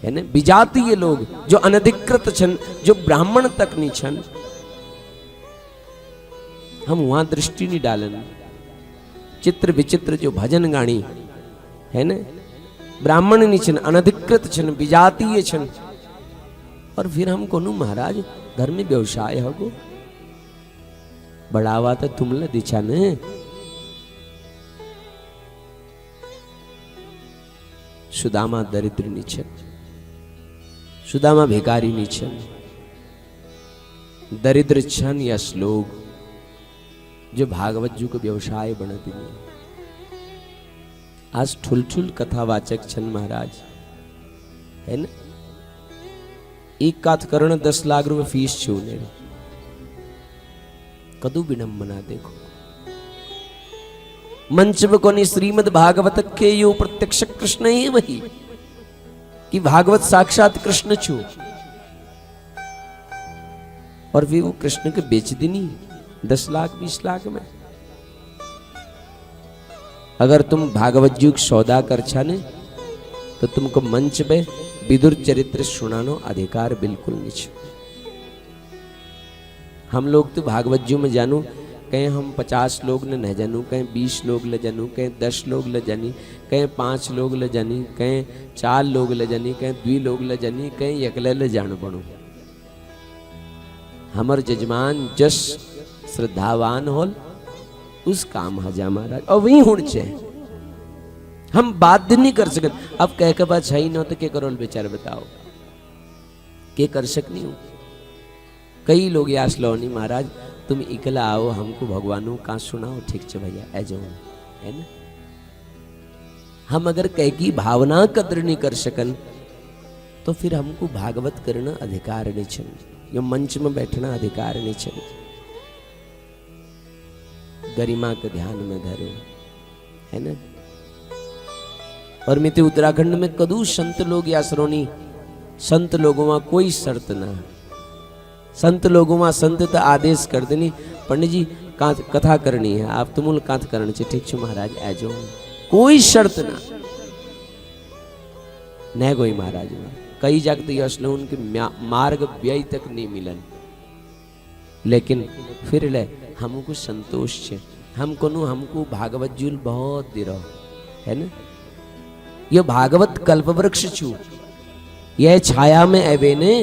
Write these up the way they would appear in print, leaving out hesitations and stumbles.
है ने विजातीय लोग जो अनधिकृत छन, जो ब्राह्मण तक नहीं छन, हम वहां दृष्टि नहीं डालन। चित्र विचित्र जो भजन गाणी है ने ब्राह्मण नहीं छन, अनधिकृत छन, विजातीय छन, और फिर हम कोनु महाराज घर में व्यवसाय होगो बढ़ावा तो तुमने दिशा ने। सुदामा दरिद्र नीचे, सुदामा भिखारी नीचे, दरिद्र छन या श्लोक जो भागवत जी को व्यवसाय बनती नहीं। आज ठुल कथावाचक छन महाराज है ना, एक काथ करण 10 लाख रुपए फीस छूने कदू विडंबना देखो। मंच में कोनी श्रीमद भागवत के यो प्रत्यक्ष कृष्ण ही वही कि भागवत साक्षात कृष्ण छू, और भी वो कृष्ण के बेच देनी 10 लाख 20 लाख में। अगर तुम भागवत जी सौदा कर छाने तो तुमको मंच पे विदुर चरित्र सुनानो अधिकार बिल्कुल नहीं छे। हम लोग तो भागवत जी में जानू कहीं हम 50 लोग ने न जानू, कहीं 20 लोग ले जानू, कहीं 10 लोग ले जानी, कहीं 5 लोग ले जानी, कहीं 4 लोग ले जानी, कहीं 2 लोग ले जानी, कहीं अकेले ले जान पड़ो। हमर जजमान जस श्रद्धावान होल उस काम हजा महाराज, और वही हुण छे हम बाध्य नहीं कर सकते। अब कह के बात छही न तो के करोल बेचारे बताओ के कर सकनी हूं। कई लोग यास लो नहीं महाराज तुम इकला आओ, हमको भगवानों का सुनाओ, ठीक है भैया ए जाओ, है ना। हम अगर कह की भावना कदर नहीं कर सकन तो फिर हमको भागवत करना अधिकार नहीं छन, या मंच में बैठना अधिकार नहीं छन। गरिमा के ध्यान में धरो, है ना। और मित्र उत्तराखंड में कदू संत लोग या श्रोणी, संत लोगों में कोई शर्त ना, संत लोगों में संत तो आदेश कर देनी पंडित जी कथा करनी है आप तुमुल कांत करनी चाहिए, ठीक है महाराज आ जाओ, कोई शर्त ना न कोई महाराज में। कई जगत यश उनके मार्ग व्यय तक नहीं मिलन, लेकिन फिर ले हमको संतोष छे। हमको भागवत जूल बहुत दिरो है ना। ये भागवत कल्पवृक्ष छू, यह छाया में एवे ने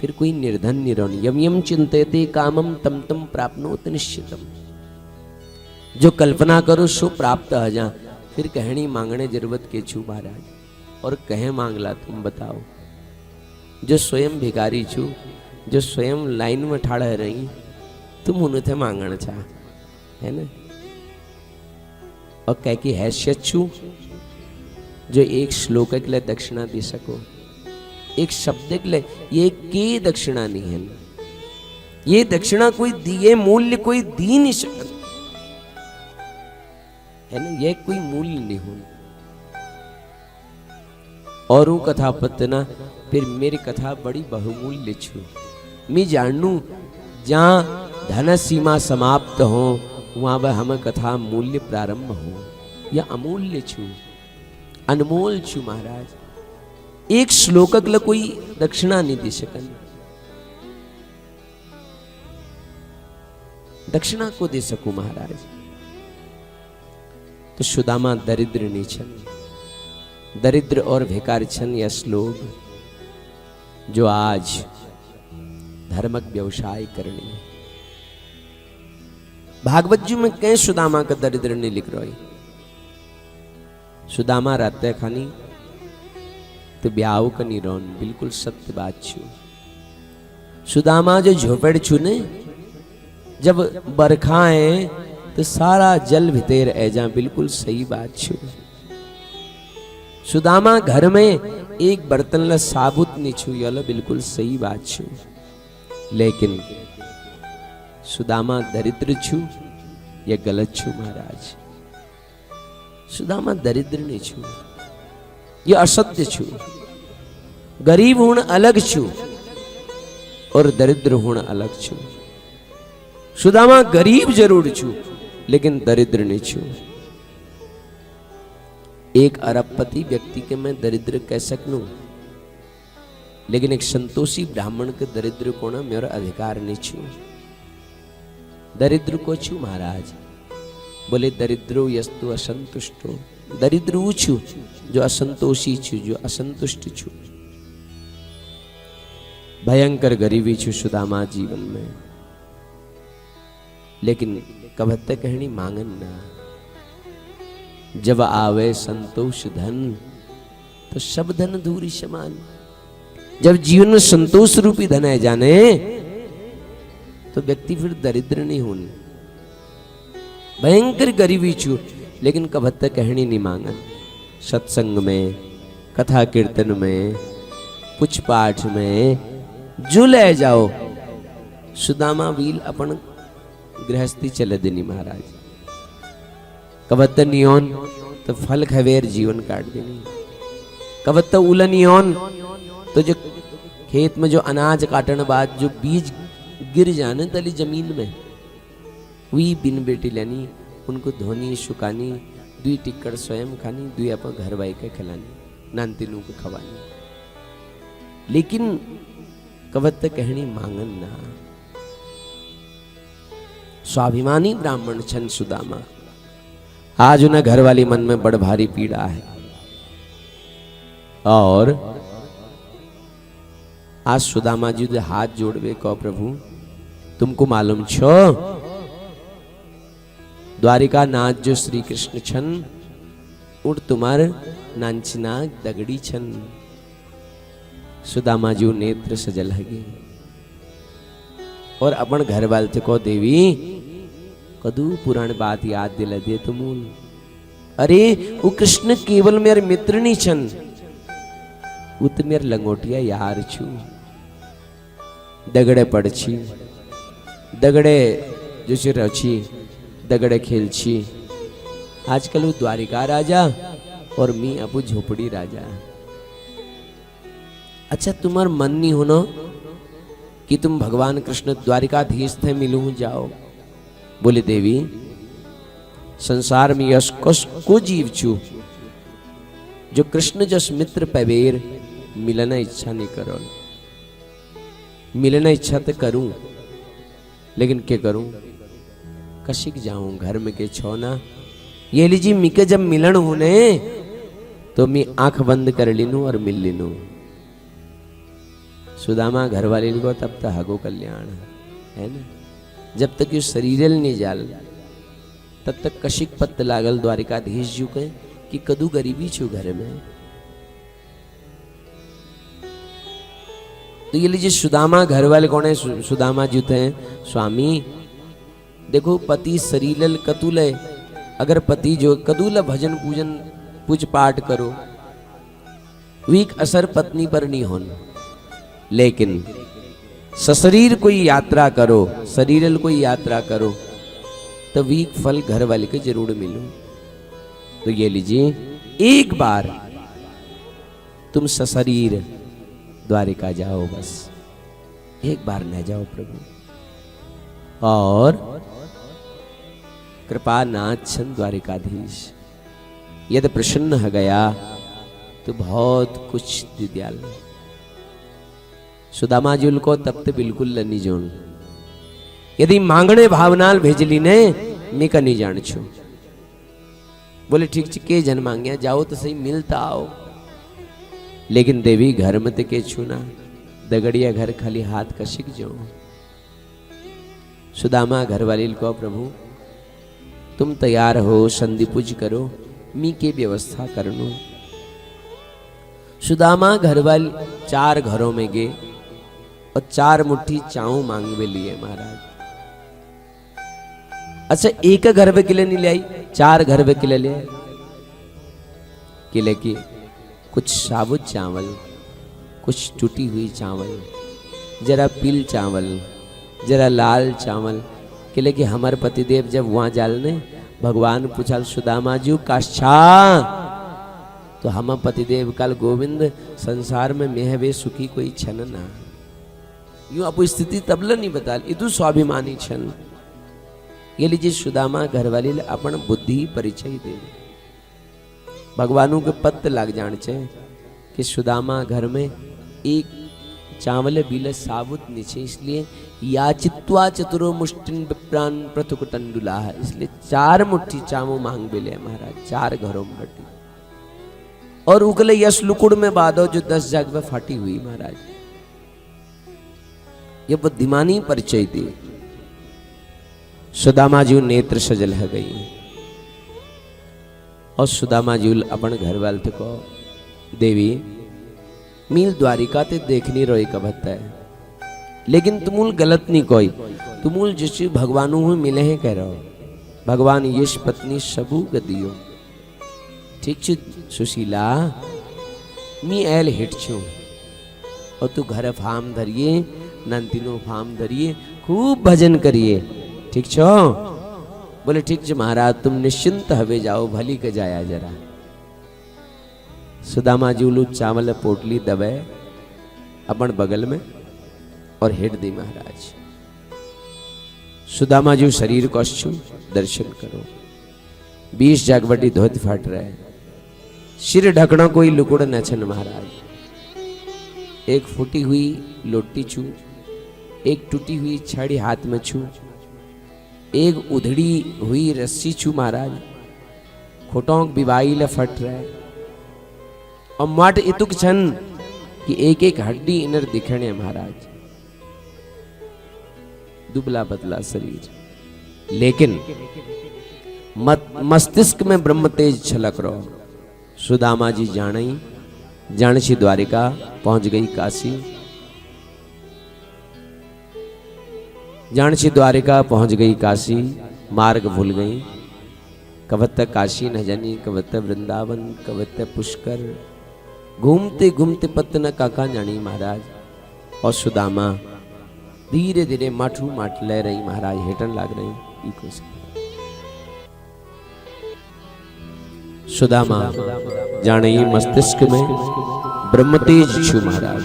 फिर कोई निर्धन निरोन। यम यम चिंतयते कामम तम तम प्राप्नोत निश्चितम। जो कल्पना करो सो प्राप्त हो जा, फिर कहनी मांगने जरूरत के छू महाराज। और कहे मांगला तुम बताओ, जो स्वयं भिखारी छू, जो स्वयं लाइन में ठाड़ा रही, तुम उन्हें मांगना चाह, है ना। और कह की हैसियत छू जो एक श्लोक के लिए दक्षिणा दे सको, एक शब्द के लिए, ये के दक्षिणा नहीं है ना। ये दक्षिणा कोई दिए मूल्य कोई दी नहीं सकता, है ना। ये कोई मूल्य नहीं हो। और कथा पतना फिर मेरी कथा बड़ी बहुमूल्य छू। मैं जानू जहां धन सीमा समाप्त हो वहां वह हम कथा मूल्य प्रारंभ हो, या अमूल्य छू, अनमोल छू महाराज। एक श्लोकक ल कोई दक्षिणा नहीं दे सकन, दक्षिणा को दे सकूं महाराज। तो सुदामा दरिद्र नहीं छन, दरिद्र और भिखारी छन या श्लोक जो आज धर्मक व्यवसाय करने। भागवत जी में कहीं सुदामा का दरिद्र नहीं लिख रही। सुदामा रहते खानी तो ब्याह का निरोन, बिल्कुल सत्य बात छू। सुदामा जो झोपड़ छू ने जब बरखा है तो सारा जल भितर ऐजा, बिल्कुल सही बात छू। सुदामा घर में एक बर्तन ला साबुत नहीं छू, यलो बिल्कुल सही बात छू। लेकिन सुदामा दरिद्र छू या गलत छू महाराज। सुदामा दरिद्र नहीं छू, ये असत्य छू। गरीब होना अलग छू और दरिद्र होना अलग छू। सुदामा गरीब जरूर छू लेकिन दरिद्र नहीं छू। एक अरबपति व्यक्ति के मैं दरिद्र कह सकूं लेकिन एक संतोषी ब्राह्मण के दरिद्र को ना मेरा अधिकार नहीं छू, दरिद्र को छू महाराज। बोले दरिद्रो यस्तु असंतुष्टो, दरिद्र वो छू जो असंतोषी छू, जो असंतुष्ट छू। भयंकर गरीबी छू सुदामा जीवन में, लेकिन कभत कहनी मांगन ना। जब आवे संतोष धन तो सब धन दूरी समान। जब जीवन में संतोष रूपी धन है जाने तो व्यक्ति फिर दरिद्र नहीं होने। भयंकर गरीबी छू लेकिन कभत्त कहनी नहीं मांगन। सत्संग में, कथा कीर्तन में, पुछ पाठ में जो ले जाओ। सुदामा वील अपन गृहस्थी चले देनी महाराज। कबत्त नियोन तो फल खवेर जीवन काट देनी। कबत्त उलनियोन तो जो खेत में जो अनाज काटने बाद जो बीज गिर जाने तली जमीन में, वही बिन बेटी लेनी, उनको धोनी सुखानी, दुई टिक्कड़ स्वयं खानी, दुई अपन घर भाई के खिलानी, नानतीनों को खवानी। लेकिन कबत्त कहनी मांगन ना। स्वाभिमानी ब्राह्मण छन सुदामा। आज उन्हें घर वाली मन में बड़ भारी पीड़ा है। और आज सुदामा जी हाथ जोड़वे को प्रभु तुमको मालूम छो द्वारिका नाथ जो श्री कृष्ण छन उड़ तुम्हार नांचना दगड़ी छन। सुदामा जी नेत्र सजल हगे और अपन घर वाले को देवी कदू पुरानी बात याद दिला दे तुमूल। अरे वो कृष्ण केवल मेरे मित्र नहीं छन, वो तो मेरे लंगोटिया यार छू। दगड़े पड़छी, दगड़े जो ची रची, दगड़े खेलछी। आजकल वो द्वारिका राजा और मी अबू झोपड़ी राजा। अच्छा तुम्हार मन नहीं होना कि तुम भगवान कृष्ण द्वारिकाधीश थे मिलूं जाओ। बोले देवी संसार में यश को जीव छू जो कृष्ण जस मित्र पवेर मिलना इच्छा नहीं करो। मिलना इच्छा तो करूं लेकिन क्या करूं, कशिक जाऊं घर में के छोना। ये लीजिए मिके जब मिलन होने तो मैं आंख बंद कर लीनू और मिल लीनू। सुदामा घर वाले को तब तक हगो कल्याण है ना। जब तक ये शरीरल नहीं जाल तब तक कशिक पत्त लागल द्वारिकाधीश जू के कि कदू गरीबी छू घर में। तो ये लीजिए सुदामा घर वाले कौन है? सुदामा जी थे स्वामी देखो पति शरीरल कतुल है। अगर पति जो कदूल भजन पूजन पूज पाठ करो वीक असर पत्नी पर नहीं होना। लेकिन सशरीर कोई यात्रा करो, शरीरल कोई यात्रा करो तो वीक फल घर वाले के जरूर मिलो। तो ये लीजिए एक बार तुम सशरीर द्वारिका जाओ, बस एक बार न जाओ प्रभु। और कृपा नाथ छन द्वारिकाधीश यदि प्रसन्न हो गया तो बहुत कुछ दिद्याल। सुदामा जी को तब तो बिल्कुल नहीं जोड़। यदि मांगने भावनाल भेजली ने मैं का नहीं जान छू। बोले ठीक के जन मांगिया जाओ तो सही मिलता आओ। लेकिन देवी घर में तो के छूना दगड़िया घर खाली हाथ कशिक जाओ। सुदामा घर वाली को प्रभु तुम तैयार हो संधि पूज करो मी के व्यवस्था करनो। सुदामा घर वाली 4 घरों में गए और 4 मुट्ठी चाऊ मांगवे लिए महाराज। अच्छा एक घर पे किले नहीं ले आई, 4 घर पे किले ले आए। किले की कुछ साबुत चावल, कुछ टूटी हुई चावल, जरा पील चावल, जरा लाल चावल। किले की हमारे पतिदेव जब वहां जालने भगवान पूछा सुदामा जी काश्छा तो हम पतिदेव काल गोविंद संसार में मेहवे सुखी कोई छन ना। यूं आप स्थिति तबला नहीं बता इतु स्वाभिमानी छन। ये लीजिए सुदामा घर वाली अपन बुद्धि परिचय दे भगवानों के पत्त लग जान चे कि सुदामा घर में एक चावल बील साबुत नीचे, इसलिए याचित्वा चतुरो मुष्टिन विप्रान प्रथुकटंडुला, इसलिए 4 मुट्ठी चावो मांग बिले महाराज, 4 घरों में बटी। और उगले यश लुकुड़ में बादो जो 10 जग में फाटी हुई महाराज। ये बुद्धिमानी परिचय दी। सुदामा जी नेत्र सजल है गई और सुदामा जी अपन घर वाले को देवी मील द्वारिका ते देखनी रोई कबत है, लेकिन तुमुल गलत नहीं कोई, तुमुल जिस भगवानु हुई मिले हैं कह रहो, भगवान यश पत्नी सबू गदियो ठीक छ सुशीला, मी एल हिट छू और तू घर फार्म धरिए, नंतिनो फार्म धरिए, खूब भजन करिए, ठीक छो? बोले ठीक छ महाराज, तुम निश्चिंत हवे जाओ, भली के जाया जरा। सुदामा जी उलू चावल पोटली दबे अपन बगल में और हेट दी महाराज। सुदामा जी शरीर को अच्छू दर्शन करो, 20 जागवटी धोती फाट रहे, सिर ढकना कोई लुकुड़ न छन महाराज। एक फूटी हुई लोटी छू, एक टूटी हुई छड़ी हाथ में छू, एक उधड़ी हुई रस्सी छू महाराज। खोटों बिवाई ले फट रहे और माट इतुक छन कि एक एक हड्डी इनर दिखने महाराज। दुबला पतला शरीर, लेकिन मस्तिष्क में ब्रह्म तेज छलक रहो। सुदामा जी जानसी द्वारिका पहुंच गई काशी, जानसी द्वारिका पहुंच गई काशी, मार्ग भूल गई। कवत काशी न जानी, कवत वृंदावन, कवत पुष्कर, घूमते घूमते पत न काका जानी महाराज। और सुदामा धीरे धीरे माठू माठ ले रही महाराज, हेटन लाग रही इको से। सुदामा जाने मस्तिष्क में ब्रह्म तेज छू महाराज।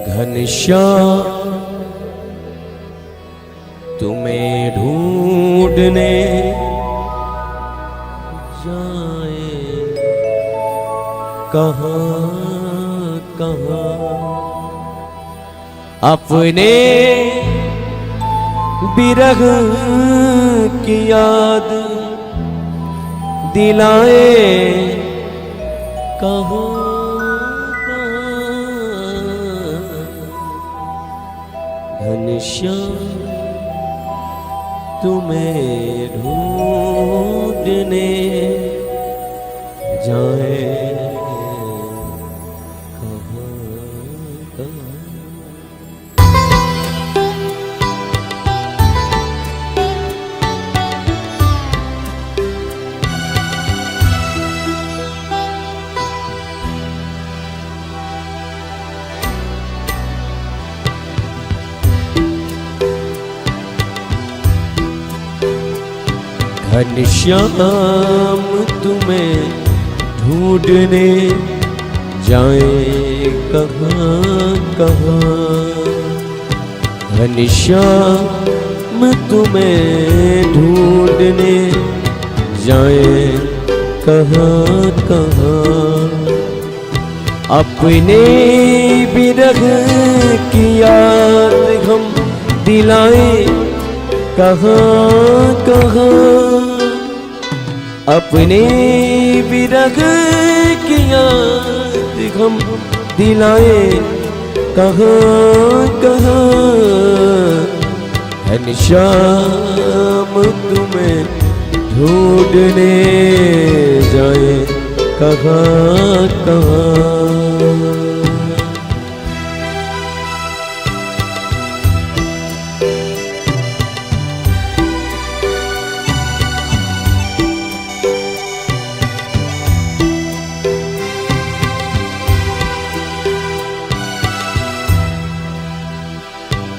घनश्याम तुम्हें ढूंढने जाए कहाँ कहाँ, अपने बिरह की याद दिलाए कहाँ घनश्याम तुम्हें ढूंढने जाए कहाँ कहाँ। घनश्याम तुम्हें ढूंढने जाए कहाँ कहाँ, घनश्याम तुम्हें ढूंढने जाए कहाँ कहाँ, अपने बिरह की याद हम दिलाए कहाँ कहाँ, अपने बिरह की याद हम दिलाए कहाँ कहाँ, घनश्याम तुम्हें ढूंढने जाए कहाँ कहाँ।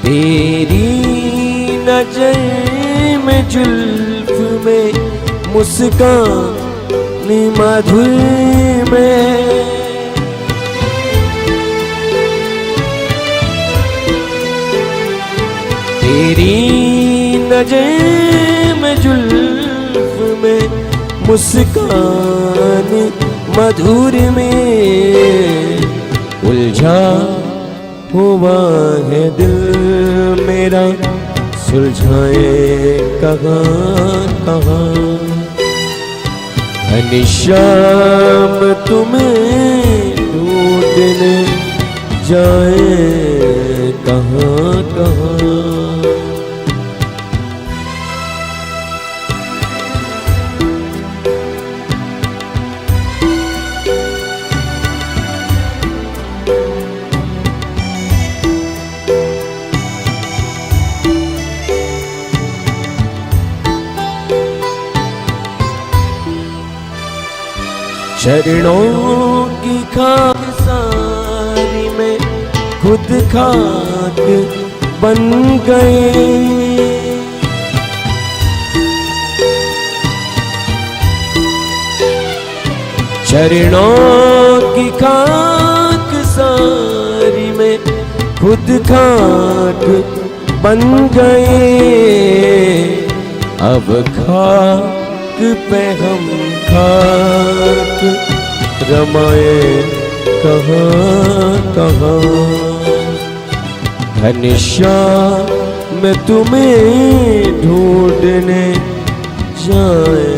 तेरी नजर में जुल्फ में मुस्कान मधुर में, तेरी नजर में जुल्फ में मुस्कान मधुर में, उलझ उलझा हुआ है दिल मेरा, सुलझाए कहाँ कहाँ। घनश्याम तुम्हें ढूंढने जाए कहाँ कहाँ। चरणों की खाक सारी में खुद खाक बन गए। चरणों की खाक सारी में खुद खाक बन गए। अब खाक पे हम खाक रमाए कहाँ कहाँ। घनश्याम में तुम्हें ढूंढने जाए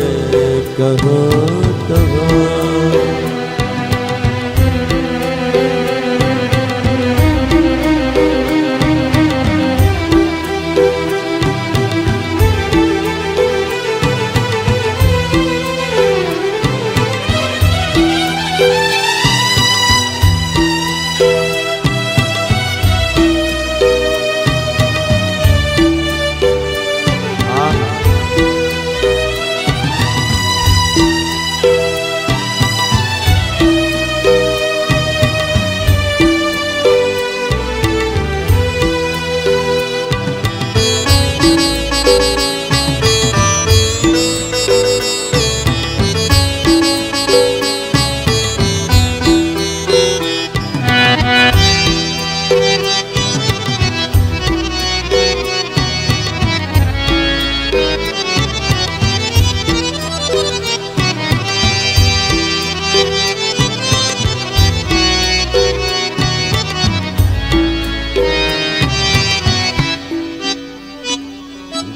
कहाँ कहाँ।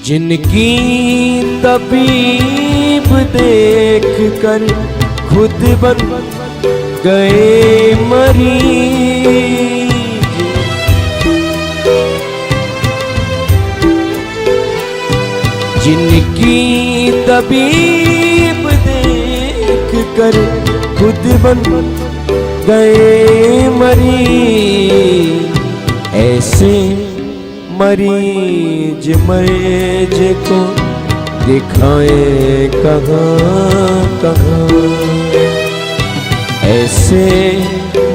जिनकी तबीब देख कर खुद बन गए मरीज। जिनकी तबीब देख कर खुद बन गए मरीज। ऐसे मरीज मरीज को दिखाए कहाँ कहाँ। ऐसे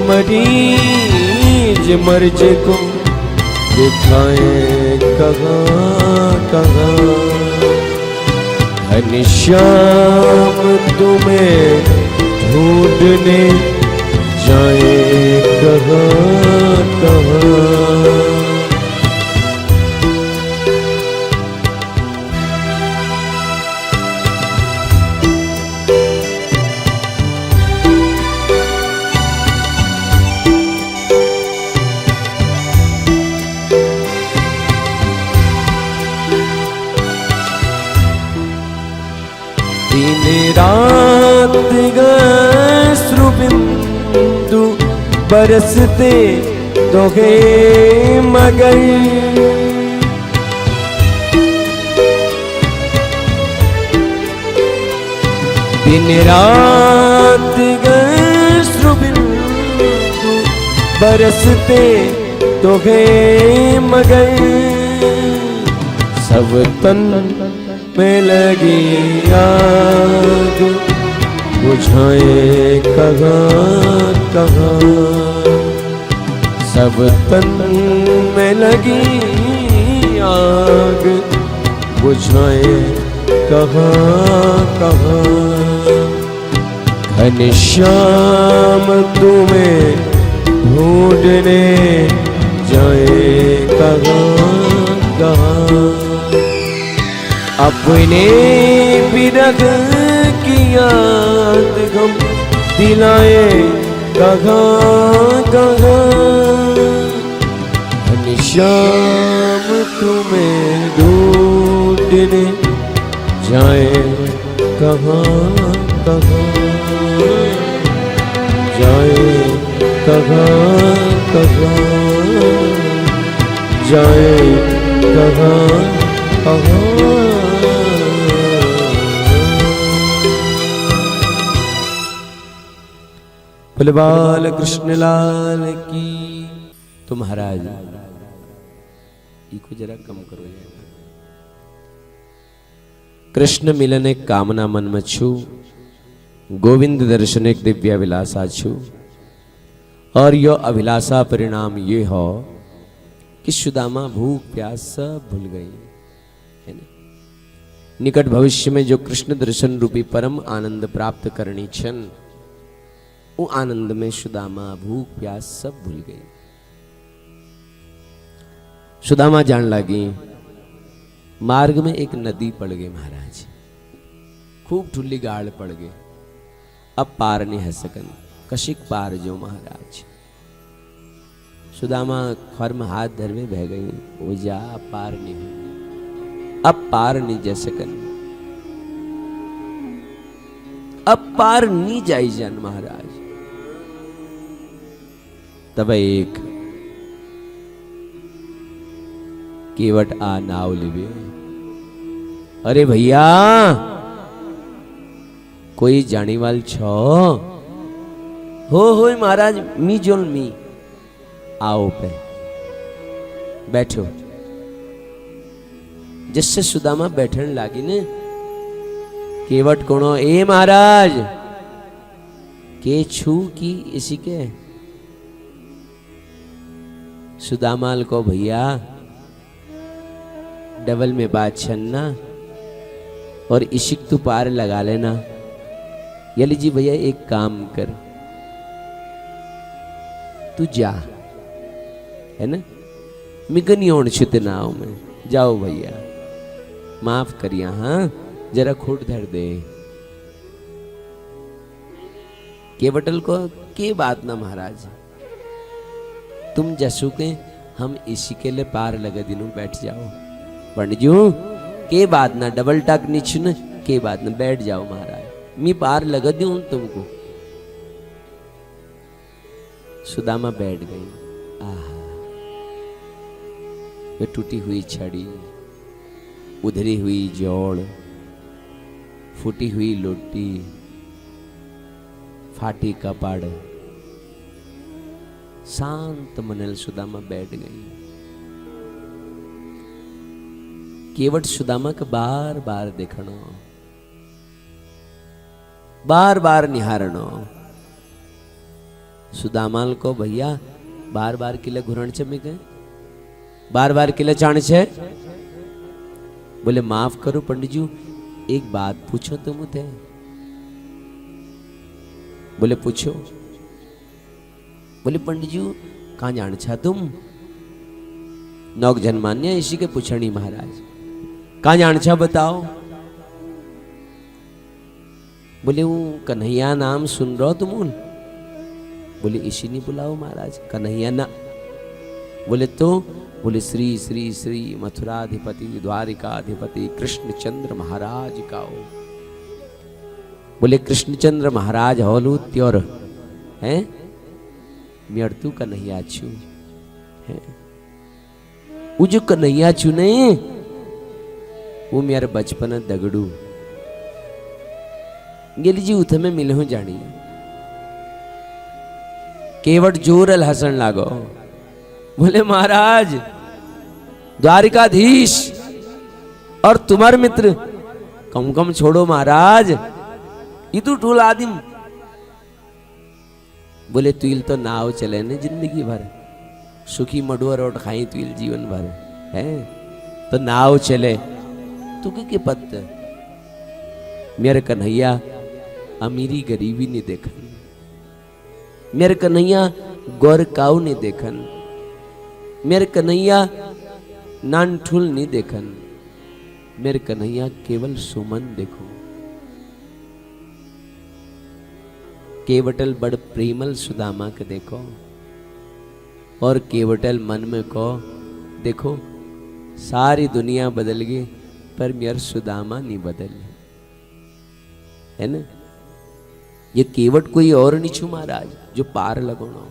मरीज मरीज को दिखाए कहाँ कहाँ। घनश्याम तुम्हें ढूंढने जाए कहाँ कहाँ। दिन रात अश्रु बिंदु बरसते तो है मगर। दिन रात अश्रु बिंदु बरसते तो है मगर। सब तन में लगी आग बुझाए कहाँ कहाँ। सब तन में लगी आग बुझाए कहाँ कहाँ। घनश्याम तुम्हें ढूंढने जाए कहाँ कहाँ। अपने विरह की याद गम दिलाए कहाँ कहाँ। श्याम तुम्हें ढूंढने जाए कहाँ कहाँ, जाए कहाँ कहाँ, जाए कहाँ कहाँ। बोले बाल कृष्ण लाल की। तो महाराज को जरा कम करो यार। कृष्ण मिलन एक कामना मन में छू, गोविंद दर्शन एक दिव्य अभिलाषा छू। और यो अभिलाषा परिणाम ये हो कि सुदामा भूख प्यास सब भूल गई है ना। निकट भविष्य में जो कृष्ण दर्शन रूपी परम आनंद प्राप्त करनी छन, वो आनंद में सुदामा भूख प्यास सब भूल गई। सुदामा जान लगी मार्ग में एक नदी पड़ गई महाराज, खूब ठुल्ली गाड़ पड़ गई। अब पार नहीं है सकन, कशिक पार जो महाराज। सुदामा खर में हाथ धर में बह गई, वो जा पार नहीं होगी, अब पार नहीं जा सकन, अब पार नहीं जाई जान महाराज। तब एक केवट आ नाव लिवे। अरे भैया कोई जानी वाल छो? हो महाराज मी जोल मी। आओ पे बैठो। जिससे सुदामा बैठने लागी ने, केवट कोनो ए महाराज के छू की इसी के। सुदामाल को भैया डबल में बात छन्ना और इशिक तू पार लगा लेना। यली जी भैया एक काम कर, तू जा, है ना, मिगनी ओण छित नाव में जाओ भैया, माफ करिया, हाँ जरा खोट धर दे। केवटल को के बात ना महाराज, तुम जसू के हम इसी के लिए पार लगे दिनों बैठ जाओ। पंडित जी के बात ना, डबल टक निचन के बात ना, बैठ जाओ महाराज, मी पार लगा दूं तुमको। सुदामा बैठ गई। आहा, वे टूटी हुई छड़ी, उधरी हुई जोड़, फूटी हुई लोटी, फाटी कपाड़, शांत मनल सुदामा बैठ गई। केवट सुदामा का बार बार देखनो, बार बार निहारनो। सुदामाल को भैया बार बार किले घुरण छे में गए, बार बार किले चाण छे। बोले माफ करो पंडित जी, एक बात पूछो तुम थे। बोले पूछो। बोले पंडित जी कहाँ जान छा तुम? नौक जनमान्य इसी के पूछनी महाराज, कहाँ जान छा बताओ। बोले वो कन्हैया नाम सुन रहो तुम? बोले इसी नहीं बुलाओ महाराज, कन्हैया ना। बोले तो? बोले श्री श्री श्री मथुराधिपति द्वारिकाधिपति कृष्णचंद्र महाराज का हो। बोले कृष्णचंद्र महाराज होलू त्योर हैं, मेर तू कन्हैया छू है। वो जो कन्हैया छू ने, वो मेरा बचपन दगड़ू गेली जी उथे में मिलहूं जानी। केवट जोरल हसन लागो। बोले महाराज द्वारिकाधीश और तुम्हारे मित्र, कम कम छोड़ो महाराज, ये तू टूल आदिम। बोले तुइल तो नाव चले ने जिंदगी भर, सुखी मडुआ रोट खाई तुइल जीवन भर है, तो नाव चले तू के पत्त। मेरे कन्हैया अमीरी गरीबी नहीं देखन, मेरे कन्हैया गौर काऊ नहीं देखन, मेरे कन्हैया नान ठुल नहीं देखन, मेरे कन्हैया केवल सुमन देखो। केवटल बड़ प्रेमल सुदामा के देखो, और केवटल मन में को देखो सारी दुनिया बदल गई पर मेरा सुदामा नहीं बदल, है ना। ये केवट कोई और नहीं छू महाराज जो पार लगोना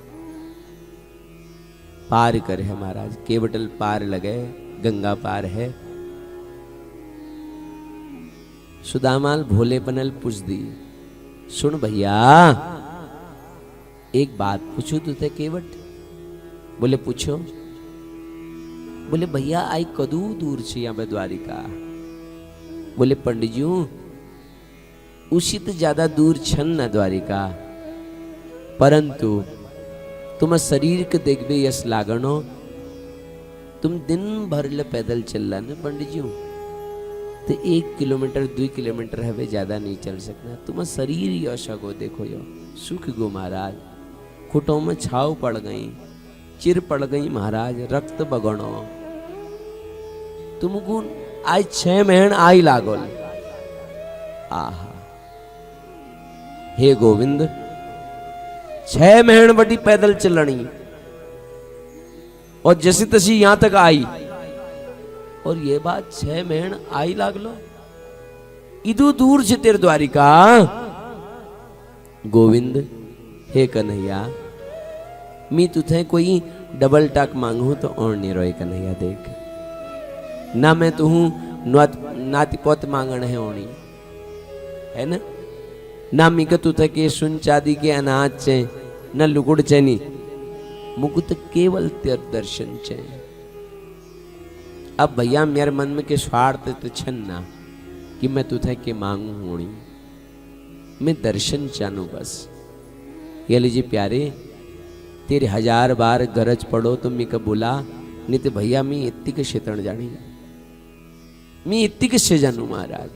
पार करे है महाराज। केवटल पार लगे, गंगा पार है। सुदामाल भोले पनल पूछ दी, सुन भैया एक बात पूछू तुझे केवट। बोले पूछो। बोले भैया आई कदू दूर छे यहाँ पे द्वारिका। बोले पंडित जी उसी तो ज्यादा दूर छन न द्वारिका, परंतु तुम शरीर के देखबे यस लागनो, तुम दिन भर ले पैदल चल रहा ना पंडित जी, तो 1 किलोमीटर 2 किलोमीटर हवे ज्यादा नहीं चल सकना। तुम शरीर यश गो देखो यो सुख गो महाराज। खुटों में छाव पड़ गई, चिर पड़ गई महाराज, रक्त बगणो। तुमको आज 6 महीने आई लागोल। आहा हे गोविंद 6 महीने बड़ी पैदल चलनी और जैसी तसी यहां तक आई, और ये बात 6 महीने आई लागलो। इदू दूर से तेरे द्वारिका। गोविंद हे कन्हैया मी तुथे कोई डबल टाक मांगू तो और नहीं रोए कन्हैया देख, ना मैं तू नाती पोत मांगण है ओणी, है ना। ना मी के तुथे के सुन चांदी के अनाज चे न लुकुड़ चैनी, मुकुत केवल तेर दर्शन चे। अब भैया मेरे मन में के स्वार्थ तो छन ना कि मैं तुथे के मांगू होनी, मैं दर्शन चाहूं बस। ये लीजिए प्यारे तेरे 1000 बार गरज पड़ो तो मी का बोला, नहीं तो भैया मी इतनी के क्षेत्र जानी, मी इतनी किससे जानू महाराज।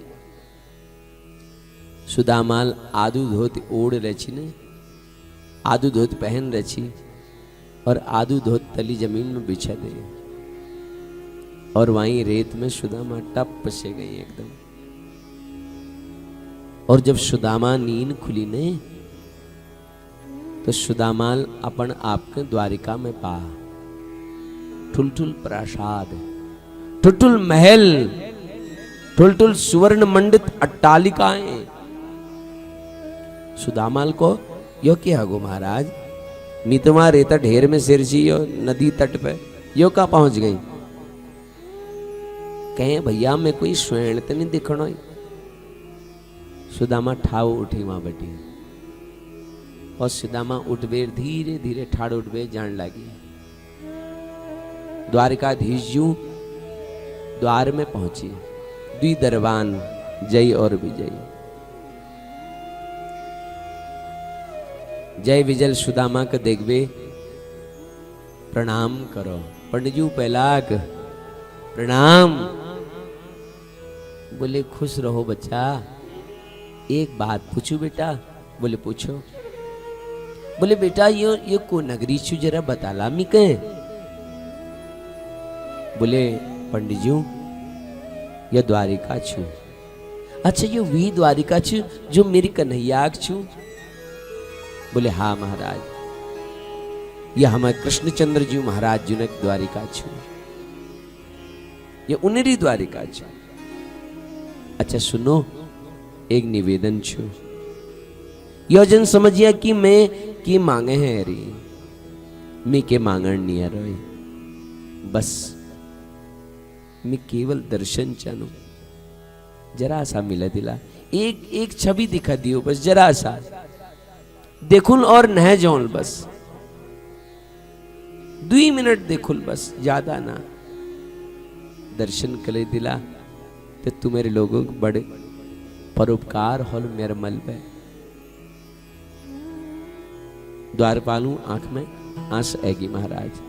सुदामाल आदू धोती ओढ़ रची ने, आदू धोत पहन रची और आदू धोत तली जमीन में बिछा दे, और वहीं रेत में सुदामा टप से गई एकदम। और जब सुदामा नींद खुली ने तो सुदामाल अपन आपके द्वारिका में पा, ठुलठुल प्रासाद, ठुलठुल महल, ठुलठुल सुवर्ण मंडित अट्टालिकाएं। सुदामाल को यो क्या गो महाराज, मीतमा रेता ढेर में सिरसी यो नदी तट पे यो का पहुंच गई। कहे भैया मैं कोई स्वर्ण तो नहीं दिखणो। सुदामा ठाव उठी वहां बैठी, और सुदामा उठबे धीरे धीरे ठाड़ उठबे जान लगी। द्वारिकाधीश जू द्वार में पहुंची, द्वि दरबान जय और विजय। जय विजय सुदामा के देखबे प्रणाम करो। पंडित जी पहलाक प्रणाम। बोले खुश रहो बच्चा, एक बात पूछू बेटा। बोले पूछो। बोले बेटा ये को नगरी छू जरा बताला मी के। बोले पंडित जी ये द्वारिका छू। अच्छा ये वी द्वारिका छू जो मेरी कन्हैया छू। बोले हाँ महाराज, ये हमारे कृष्णचंद्र जी महाराज जी ने द्वारिका छू, ये उन्हेरी द्वारिका छू। अच्छा सुनो एक निवेदन छू, योजन समझिया कि मैं की मांगे हैं अरे मैं के मांगण नहीं रोए, बस मैं केवल दर्शन चाहूं, जरा सा मिला दिला, एक छवि दिखा दियो बस, जरा सा देखुल और नह जोल बस, 2 मिनट देखुल बस, ज्यादा ना। दर्शन कले दिला तो तू मेरे लोगों को बड़े परोपकार होल मेरे मल पे। द्वारपालू आंख में आंस आएगी महाराज।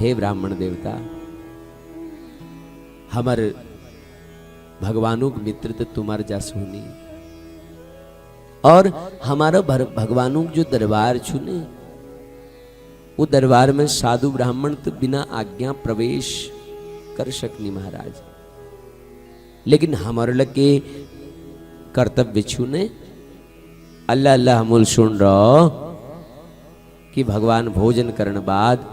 हे ब्राह्मण देवता, हमारे भगवानों के मित्र तो तुम्हारे जास होनी, और हमारा भगवानों जो दरबार छूने वो दरबार में साधु ब्राह्मण तो बिना आज्ञा प्रवेश कर सकनी महाराज, लेकिन हमारे लगे कर्तव्य छूने। अल्लाह अल्लाह हमूल सुन रहो कि भगवान भोजन करने बाद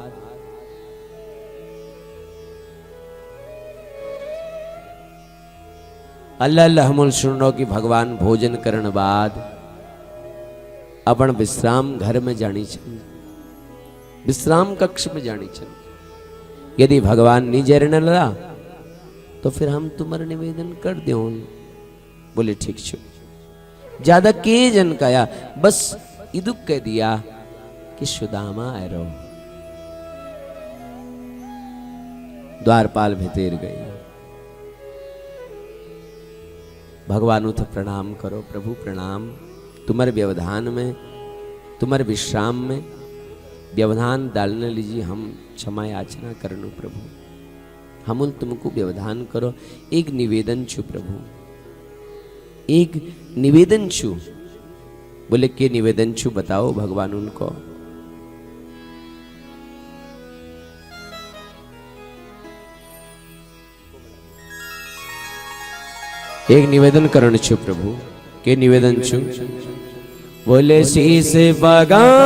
अल्लाह हमल सुनो कि भगवान भोजन करण बाद अपन विश्राम घर में जानी छन, विश्राम कक्ष में जानी छन। यदि भगवान निजर न ला तो फिर हम तुम्हारा निवेदन कर दो। बोले ठीक छो। ज्यादा के जन कया, बस इदुक कह दिया कि सुदामा आयरो। द्वारपाल भितेर गई। भगवान उठ प्रणाम करो, प्रभु प्रणाम। तुम्हारे व्यवधान में, तुम्हारे विश्राम में व्यवधान डालने लीजिए, हम क्षमा याचना करनो प्रभु। हम तुमको व्यवधान करो। एक निवेदन छु प्रभु, एक निवेदन छु। बोले के निवेदन छु बताओ भगवान उनको। एक निवेदन करण छु प्रभु। के निवेदन छु? बोले शीस बगा